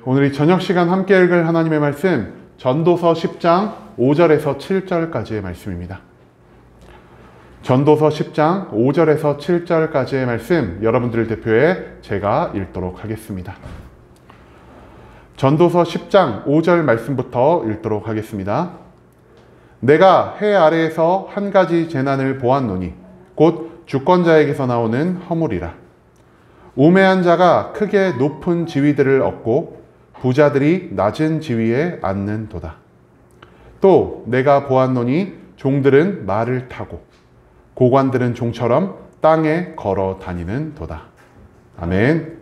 오늘 이 저녁 시간 함께 읽을 하나님의 말씀 전도서 10장 5절에서 7절까지의 말씀입니다. 전도서 10장 5절에서 7절까지의 말씀 여러분들을 대표해 제가 읽도록 하겠습니다. 전도서 10장 5절 말씀부터 읽도록 하겠습니다. 내가 해 아래에서 한 가지 재난을 보았노니 곧 주권자에게서 나오는 허물이라. 우매한 자가 크게 높은 지위들을 얻고 부자들이 낮은 지위에 앉는도다. 또 내가 보았노니 종들은 말을 타고 고관들은 종처럼 땅에 걸어 다니는도다. 아멘.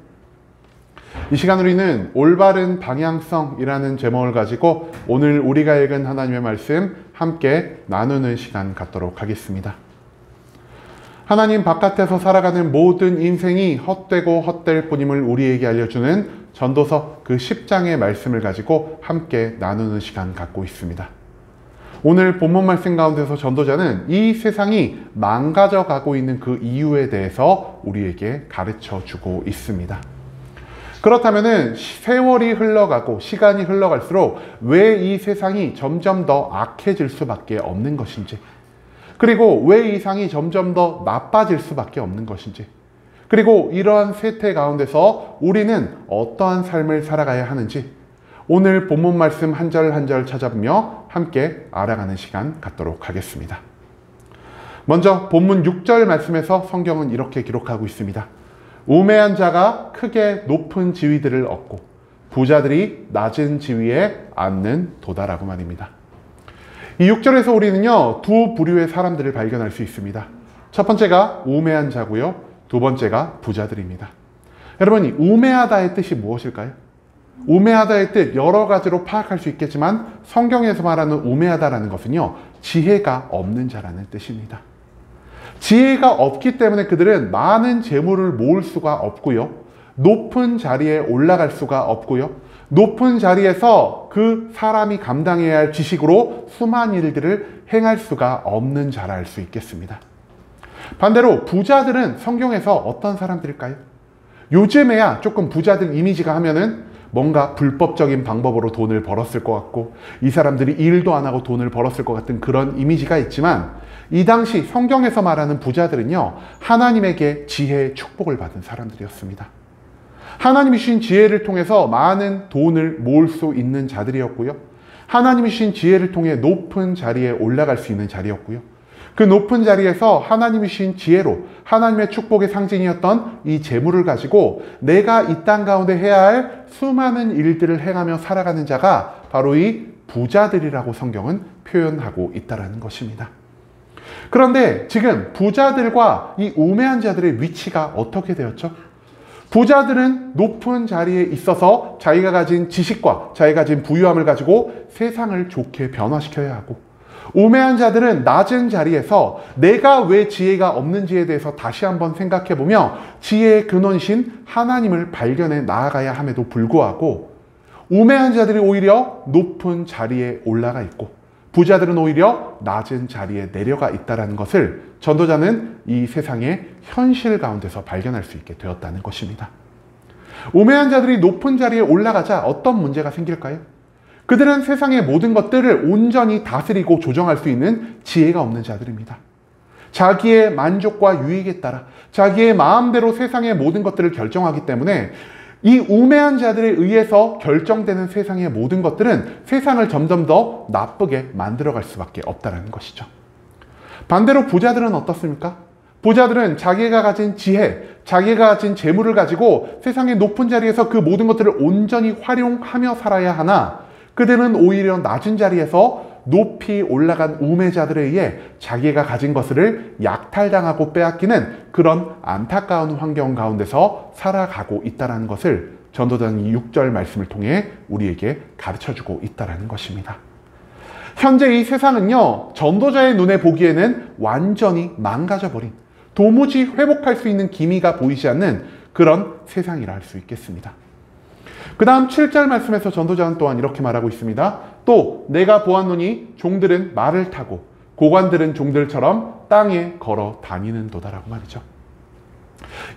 이 시간 우리는 올바른 방향성이라는 제목을 가지고 오늘 우리가 읽은 하나님의 말씀 함께 나누는 시간 갖도록 하겠습니다. 하나님 바깥에서 살아가는 모든 인생이 헛되고 헛될 뿐임을 우리에게 알려주는 전도서 그 10장의 말씀을 가지고 함께 나누는 시간 갖고 있습니다. 오늘 본문 말씀 가운데서 전도자는 이 세상이 망가져 가고 있는 그 이유에 대해서 우리에게 가르쳐 주고 있습니다. 그렇다면 세월이 흘러가고 시간이 흘러갈수록 왜 이 세상이 점점 더 악해질 수밖에 없는 것인지, 그리고 왜 이 세상이 점점 더 나빠질 수밖에 없는 것인지, 그리고 이러한 세태 가운데서 우리는 어떠한 삶을 살아가야 하는지 오늘 본문 말씀 한 절 한 절 찾아보며 함께 알아가는 시간 갖도록 하겠습니다. 먼저 본문 6절 말씀에서 성경은 이렇게 기록하고 있습니다. 우매한 자가 크게 높은 지위들을 얻고 부자들이 낮은 지위에 앉는 도다라고 말입니다. 이 6절에서 우리는요, 두 부류의 사람들을 발견할 수 있습니다. 첫 번째가 우매한 자고요, 두 번째가 부자들입니다. 여러분, 이 우매하다의 뜻이 무엇일까요? 우매하다의 뜻 여러 가지로 파악할 수 있겠지만 성경에서 말하는 우매하다라는 것은요, 지혜가 없는 자라는 뜻입니다. 지혜가 없기 때문에 그들은 많은 재물을 모을 수가 없고요, 높은 자리에 올라갈 수가 없고요, 높은 자리에서 그 사람이 감당해야 할 지식으로 수많은 일들을 행할 수가 없는 자라 할 수 있겠습니다. 반대로 부자들은 성경에서 어떤 사람들일까요? 요즘에야 조금 부자들 이미지가 하면은 뭔가 불법적인 방법으로 돈을 벌었을 것 같고 이 사람들이 일도 안 하고 돈을 벌었을 것 같은 그런 이미지가 있지만 이 당시 성경에서 말하는 부자들은요, 하나님에게 지혜의 축복을 받은 사람들이었습니다. 하나님이 주신 지혜를 통해서 많은 돈을 모을 수 있는 자들이었고요, 하나님이 주신 지혜를 통해 높은 자리에 올라갈 수 있는 자리였고요, 그 높은 자리에서 하나님이 주신 지혜로 하나님의 축복의 상징이었던 이 재물을 가지고 내가 이 땅 가운데 해야 할 수많은 일들을 행하며 살아가는 자가 바로 이 부자들이라고 성경은 표현하고 있다는 것입니다. 그런데 지금 부자들과 이 우매한 자들의 위치가 어떻게 되었죠? 부자들은 높은 자리에 있어서 자기가 가진 지식과 자기가 가진 부유함을 가지고 세상을 좋게 변화시켜야 하고, 우매한 자들은 낮은 자리에서 내가 왜 지혜가 없는지에 대해서 다시 한번 생각해보며 지혜의 근원이신 하나님을 발견해 나아가야 함에도 불구하고 우매한 자들이 오히려 높은 자리에 올라가 있고 부자들은 오히려 낮은 자리에 내려가 있다는 것을 전도자는 이 세상의 현실 가운데서 발견할 수 있게 되었다는 것입니다. 우매한 자들이 높은 자리에 올라가자 어떤 문제가 생길까요? 그들은 세상의 모든 것들을 온전히 다스리고 조정할 수 있는 지혜가 없는 자들입니다. 자기의 만족과 유익에 따라 자기의 마음대로 세상의 모든 것들을 결정하기 때문에 이 우매한 자들에 의해서 결정되는 세상의 모든 것들은 세상을 점점 더 나쁘게 만들어갈 수밖에 없다는 것이죠. 반대로 부자들은 어떻습니까? 부자들은 자기가 가진 지혜, 자기가 가진 재물을 가지고 세상의 높은 자리에서 그 모든 것들을 온전히 활용하며 살아야 하나 그들은 오히려 낮은 자리에서 높이 올라간 우매자들에 의해 자기가 가진 것을 약탈당하고 빼앗기는 그런 안타까운 환경 가운데서 살아가고 있다는 것을 전도자는 이 6절 말씀을 통해 우리에게 가르쳐주고 있다는 것입니다. 현재 이 세상은요, 전도자의 눈에 보기에는 완전히 망가져버린, 도무지 회복할 수 있는 기미가 보이지 않는 그런 세상이라 할 수 있겠습니다. 그 다음 7절 말씀에서 전도자는 또한 이렇게 말하고 있습니다. 또 내가 보았노니 종들은 말을 타고 고관들은 종들처럼 땅에 걸어 다니는도다라고 말이죠.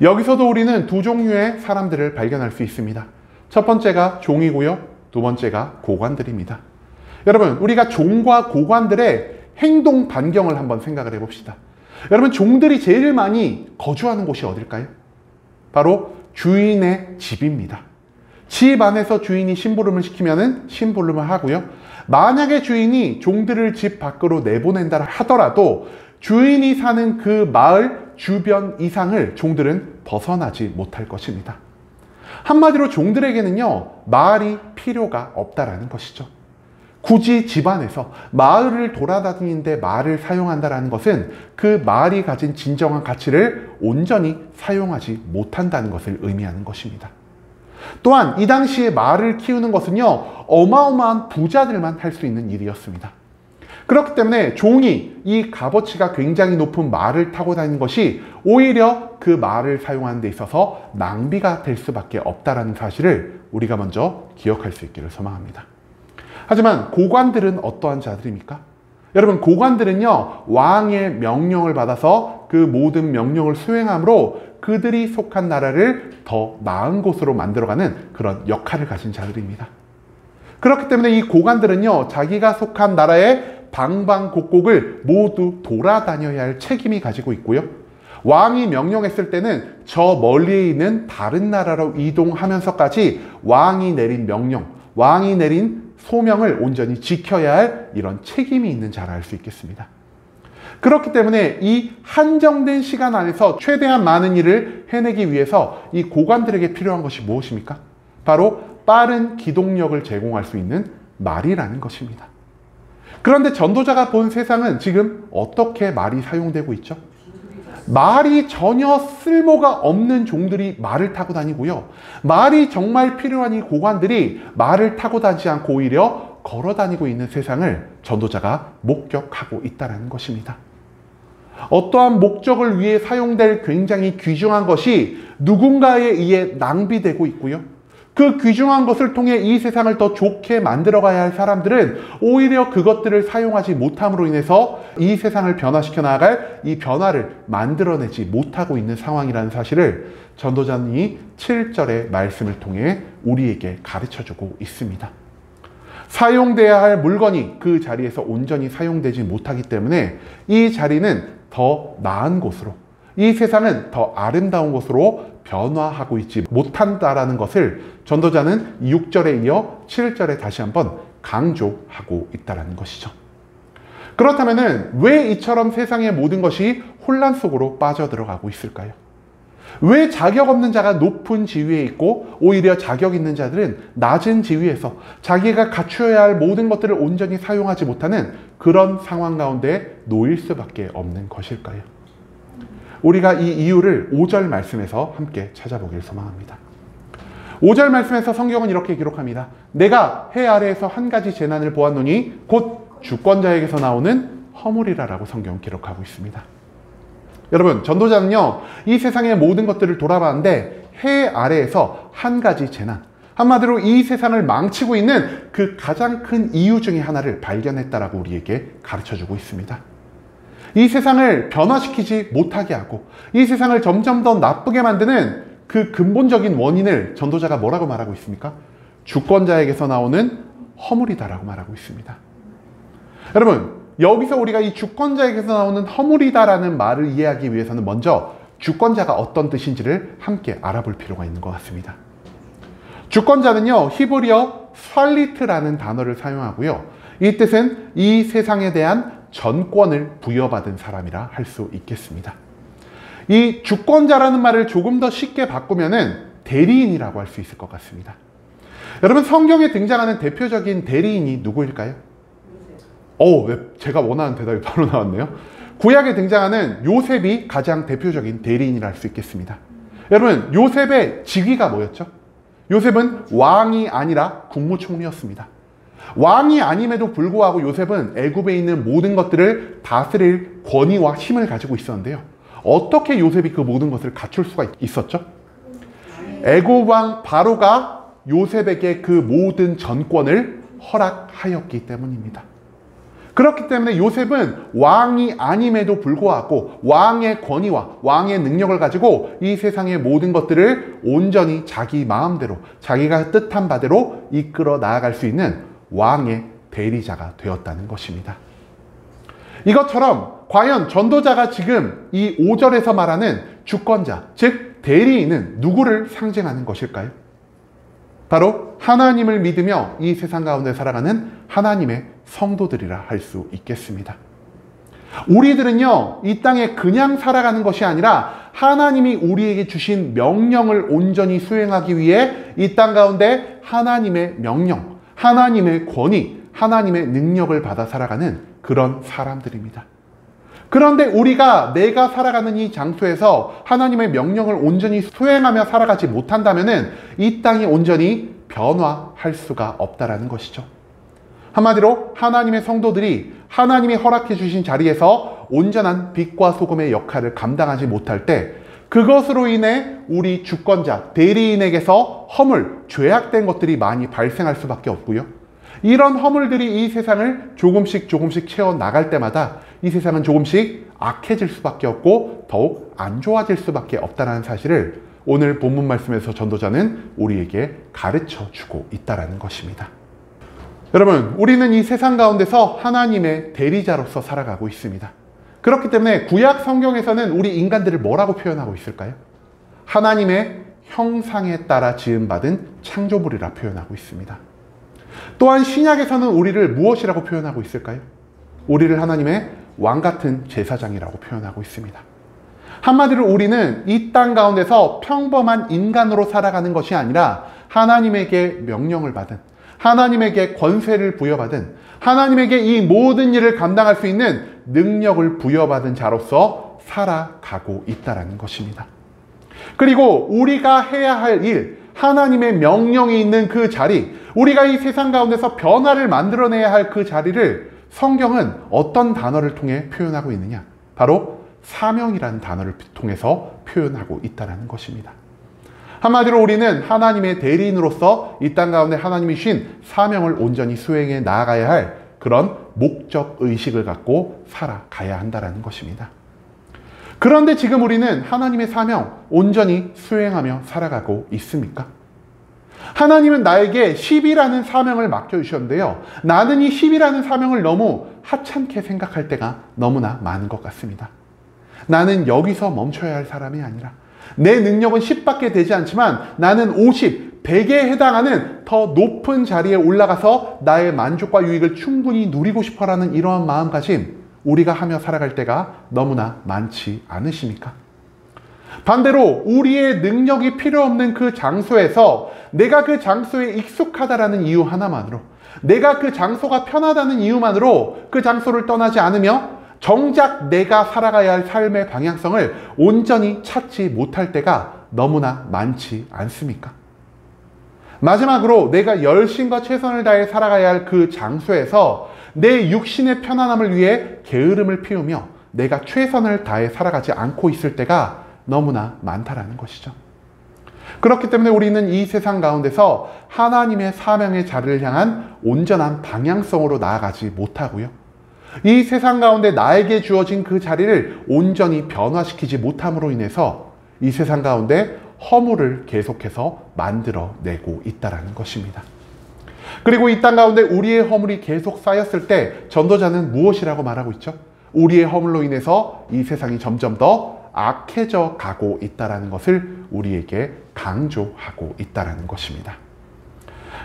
여기서도 우리는 두 종류의 사람들을 발견할 수 있습니다. 첫 번째가 종이고요. 두 번째가 고관들입니다. 여러분, 우리가 종과 고관들의 행동 반경을 한번 생각을 해봅시다. 여러분, 종들이 제일 많이 거주하는 곳이 어딜까요? 바로 주인의 집입니다. 집 안에서 주인이 심부름을 시키면은 심부름을 하고요. 만약에 주인이 종들을 집 밖으로 내보낸다 하더라도 주인이 사는 그 마을 주변 이상을 종들은 벗어나지 못할 것입니다. 한마디로 종들에게는요, 마을이 필요가 없다라는 것이죠. 굳이 집안에서 마을을 돌아다니는데 말을 사용한다는 것은 그 말이 가진 진정한 가치를 온전히 사용하지 못한다는 것을 의미하는 것입니다. 또한 이 당시에 말을 키우는 것은요, 어마어마한 부자들만 할 수 있는 일이었습니다. 그렇기 때문에 종이 이 값어치가 굉장히 높은 말을 타고 다니는 것이 오히려 그 말을 사용하는 데 있어서 낭비가 될 수밖에 없다는 사실을 우리가 먼저 기억할 수 있기를 소망합니다. 하지만 고관들은 어떠한 자들입니까? 여러분, 고관들은요, 왕의 명령을 받아서 그 모든 명령을 수행함으로 그들이 속한 나라를 더 나은 곳으로 만들어가는 그런 역할을 가진 자들입니다. 그렇기 때문에 이 고관들은요, 자기가 속한 나라의 방방곡곡을 모두 돌아다녀야 할 책임이 가지고 있고요. 왕이 명령했을 때는 저 멀리에 있는 다른 나라로 이동하면서까지 왕이 내린 명령, 왕이 내린 소명을 온전히 지켜야 할 이런 책임이 있는 자라 할 수 있겠습니다. 그렇기 때문에 이 한정된 시간 안에서 최대한 많은 일을 해내기 위해서 이 고관들에게 필요한 것이 무엇입니까? 바로 빠른 기동력을 제공할 수 있는 말이라는 것입니다. 그런데 전도자가 본 세상은 지금 어떻게 말이 사용되고 있죠? 말이 전혀 쓸모가 없는 종들이 말을 타고 다니고요. 말이 정말 필요한 이 고관들이 말을 타고 다니지 않고 오히려 걸어 다니고 있는 세상을 전도자가 목격하고 있다는 것입니다. 어떠한 목적을 위해 사용될 굉장히 귀중한 것이 누군가에 의해 낭비되고 있고요. 그 귀중한 것을 통해 이 세상을 더 좋게 만들어가야 할 사람들은 오히려 그것들을 사용하지 못함으로 인해서 이 세상을 변화시켜 나갈 이 변화를 만들어내지 못하고 있는 상황이라는 사실을 전도자님이 7절의 말씀을 통해 우리에게 가르쳐주고 있습니다. 사용돼야 할 물건이 그 자리에서 온전히 사용되지 못하기 때문에 이 자리는 더 나은 곳으로, 이 세상은 더 아름다운 곳으로 변화하고 있지 못한다라는 것을 전도자는 6절에 이어 7절에 다시 한번 강조하고 있다는 것이죠. 그렇다면 왜 이처럼 세상의 모든 것이 혼란 속으로 빠져들어가고 있을까요? 왜 자격 없는 자가 높은 지위에 있고 오히려 자격 있는 자들은 낮은 지위에서 자기가 갖추어야 할 모든 것들을 온전히 사용하지 못하는 그런 상황 가운데 놓일 수밖에 없는 것일까요? 우리가 이 이유를 5절 말씀에서 함께 찾아보길 소망합니다. 5절 말씀에서 성경은 이렇게 기록합니다. 내가 해 아래에서 한 가지 재난을 보았노니 곧 주권자에게서 나오는 허물이라라고 성경은 기록하고 있습니다. 여러분, 전도자는요, 이 세상의 모든 것들을 돌아봤는데 해 아래에서 한 가지 재난, 한마디로 이 세상을 망치고 있는 그 가장 큰 이유 중에 하나를 발견했다라고 우리에게 가르쳐주고 있습니다. 이 세상을 변화시키지 못하게 하고 이 세상을 점점 더 나쁘게 만드는 그 근본적인 원인을 전도자가 뭐라고 말하고 있습니까? 주권자에게서 나오는 허물이다라고 말하고 있습니다. 여러분, 여기서 우리가 이 주권자에게서 나오는 허물이다라는 말을 이해하기 위해서는 먼저 주권자가 어떤 뜻인지를 함께 알아볼 필요가 있는 것 같습니다. 주권자는요, 히브리어 살리트라는 단어를 사용하고요. 이 뜻은 이 세상에 대한 전권을 부여받은 사람이라 할 수 있겠습니다. 이 주권자라는 말을 조금 더 쉽게 바꾸면은 대리인이라고 할 수 있을 것 같습니다. 여러분, 성경에 등장하는 대표적인 대리인이 누구일까요? 제가 원하는 대답이 바로 나왔네요. 구약에 등장하는 요셉이 가장 대표적인 대리인이라 할 수 있겠습니다. 여러분, 요셉의 직위가 뭐였죠? 요셉은 왕이 아니라 국무총리였습니다. 왕이 아님에도 불구하고 요셉은 애굽에 있는 모든 것들을 다스릴 권위와 힘을 가지고 있었는데요. 어떻게 요셉이 그 모든 것을 갖출 수가 있었죠? 애굽 왕 바로가 요셉에게 그 모든 전권을 허락하였기 때문입니다. 그렇기 때문에 요셉은 왕이 아님에도 불구하고 왕의 권위와 왕의 능력을 가지고 이 세상의 모든 것들을 온전히 자기 마음대로, 자기가 뜻한 바대로 이끌어 나아갈 수 있는 왕의 대리자가 되었다는 것입니다. 이것처럼 과연 전도자가 지금 이 5절에서 말하는 주권자, 즉 대리인은 누구를 상징하는 것일까요? 바로 하나님을 믿으며 이 세상 가운데 살아가는 하나님의 성도들이라 할 수 있겠습니다. 우리들은요, 이 땅에 그냥 살아가는 것이 아니라 하나님이 우리에게 주신 명령을 온전히 수행하기 위해 이 땅 가운데 하나님의 명령, 하나님의 권위, 하나님의 능력을 받아 살아가는 그런 사람들입니다. 그런데 우리가 내가 살아가는 이 장소에서 하나님의 명령을 온전히 수행하며 살아가지 못한다면 이 땅이 온전히 변화할 수가 없다라는 것이죠. 한마디로 하나님의 성도들이 하나님이 허락해 주신 자리에서 온전한 빛과 소금의 역할을 감당하지 못할 때 그것으로 인해 우리 주권자, 대리인에게서 허물, 죄악된 것들이 많이 발생할 수밖에 없고요. 이런 허물들이 이 세상을 조금씩 채워 나갈 때마다 이 세상은 조금씩 악해질 수밖에 없고 더욱 안 좋아질 수밖에 없다는 사실을 오늘 본문 말씀에서 전도자는 우리에게 가르쳐 주고 있다는 것입니다. 여러분, 우리는 이 세상 가운데서 하나님의 대리자로서 살아가고 있습니다. 그렇기 때문에 구약 성경에서는 우리 인간들을 뭐라고 표현하고 있을까요? 하나님의 형상에 따라 지음받은 창조물이라 표현하고 있습니다. 또한 신약에서는 우리를 무엇이라고 표현하고 있을까요? 우리를 하나님의 왕같은 제사장이라고 표현하고 있습니다. 한마디로 우리는 이 땅 가운데서 평범한 인간으로 살아가는 것이 아니라 하나님에게 명령을 받은, 하나님에게 권세를 부여받은, 하나님에게 이 모든 일을 감당할 수 있는 능력을 부여받은 자로서 살아가고 있다는 것입니다. 그리고 우리가 해야 할 일, 하나님의 명령이 있는 그 자리, 우리가 이 세상 가운데서 변화를 만들어내야 할 그 자리를 성경은 어떤 단어를 통해 표현하고 있느냐? 바로 사명이라는 단어를 통해서 표현하고 있다는 것입니다. 한마디로 우리는 하나님의 대리인으로서 이 땅 가운데 하나님이 주신 사명을 온전히 수행해 나아가야 할 그런 목적의식을 갖고 살아가야 한다는 것입니다. 그런데 지금 우리는 하나님의 사명 온전히 수행하며 살아가고 있습니까? 하나님은 나에게 10이라는 사명을 맡겨주셨는데요. 나는 이 10이라는 사명을 너무 하찮게 생각할 때가 너무나 많은 것 같습니다. 나는 여기서 멈춰야 할 사람이 아니라 내 능력은 10밖에 되지 않지만 나는 50, 100에 해당하는 더 높은 자리에 올라가서 나의 만족과 유익을 충분히 누리고 싶어라는 이러한 마음가짐 우리가 하며 살아갈 때가 너무나 많지 않으십니까? 반대로 우리의 능력이 필요 없는 그 장소에서 내가 그 장소에 익숙하다라는 이유 하나만으로, 내가 그 장소가 편하다는 이유만으로 그 장소를 떠나지 않으며 정작 내가 살아가야 할 삶의 방향성을 온전히 찾지 못할 때가 너무나 많지 않습니까? 마지막으로 내가 열심과 최선을 다해 살아가야 할 그 장소에서 내 육신의 편안함을 위해 게으름을 피우며 내가 최선을 다해 살아가지 않고 있을 때가 너무나 많다라는 것이죠. 그렇기 때문에 우리는 이 세상 가운데서 하나님의 사명의 자리를 향한 온전한 방향성으로 나아가지 못하고요. 이 세상 가운데 나에게 주어진 그 자리를 온전히 변화시키지 못함으로 인해서 이 세상 가운데 허물을 계속해서 만들어내고 있다는 것입니다. 그리고 이 땅 가운데 우리의 허물이 계속 쌓였을 때 전도자는 무엇이라고 말하고 있죠? 우리의 허물로 인해서 이 세상이 점점 더 악해져 가고 있다는 것을 우리에게 강조하고 있다는 것입니다.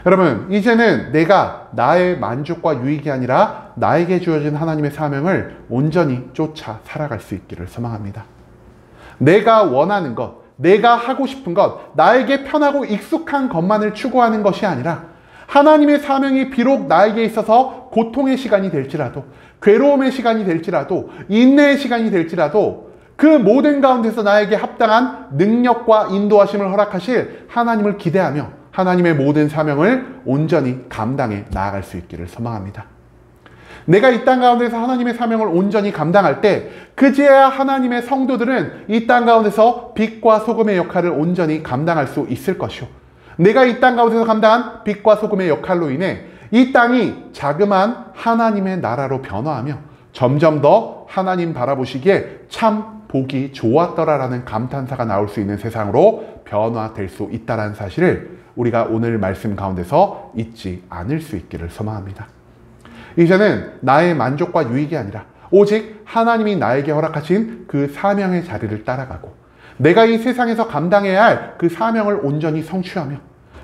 여러분, 이제는 내가 나의 만족과 유익이 아니라 나에게 주어진 하나님의 사명을 온전히 쫓아 살아갈 수 있기를 소망합니다. 내가 원하는 것, 내가 하고 싶은 것, 나에게 편하고 익숙한 것만을 추구하는 것이 아니라 하나님의 사명이 비록 나에게 있어서 고통의 시간이 될지라도, 괴로움의 시간이 될지라도, 인내의 시간이 될지라도 그 모든 가운데서 나에게 합당한 능력과 인도하심을 허락하실 하나님을 기대하며 하나님의 모든 사명을 온전히 감당해 나아갈 수 있기를 소망합니다. 내가 이 땅 가운데서 하나님의 사명을 온전히 감당할 때 그제야 하나님의 성도들은 이 땅 가운데서 빛과 소금의 역할을 온전히 감당할 수 있을 것이요. 내가 이 땅 가운데서 감당한 빛과 소금의 역할로 인해 이 땅이 자그마한 하나님의 나라로 변화하며 점점 더 하나님 바라보시기에 참 보기 좋았더라라는 감탄사가 나올 수 있는 세상으로 변화될 수 있다는 사실을 우리가 오늘 말씀 가운데서 잊지 않을 수 있기를 소망합니다. 이제는 나의 만족과 유익이 아니라 오직 하나님이 나에게 허락하신 그 사명의 자리를 따라가고 내가 이 세상에서 감당해야 할 그 사명을 온전히 성취하며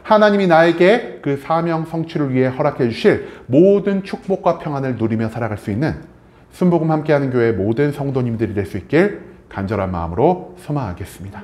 하나님이 나에게 그 사명 성취를 위해 허락해 주실 모든 축복과 평안을 누리며 살아갈 수 있는 순복음 함께하는 교회 모든 성도님들이 될 수 있길 간절한 마음으로 소망하겠습니다.